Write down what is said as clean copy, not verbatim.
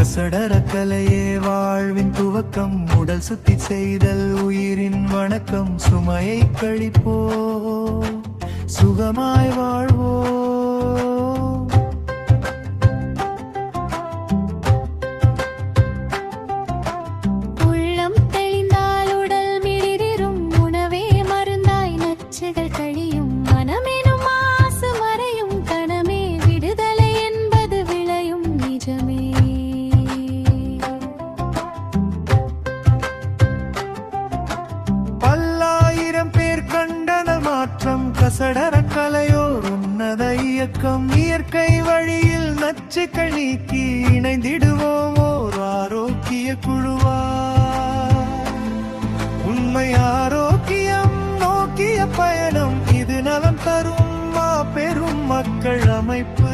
கசடர கலையே வாழ்வின் துவக்கம், உடல் சுத்தி செய்தல் உயிரின் வணக்கம். சுமையை கழிப்போ, சுகமாய் வாழ்வோ. உள்ளம் தெளிந்தால் உடல் மிளிரும், உணவே மருந்தாய் நச்சுகள் கழியும். மனமெனும் மாசு மறையும், கணமே விடுதலை என்பது விளையும் நிஜமே. பல்லாயிரம் பேர் கண்டன மாற்றம், கசடர கலையோர் உன்னத இயக்கம். இயற்கை வழியில் நச்சுக்கள் நீக்கி இணைந்திடுவோம் ஓர் ஆரோக்கிய குழுவா. உண்மை ஆரோக்கியம் நோக்கிய பயணம், இது நலம் தரும் பெரும் மக்கள் அமைப்பு.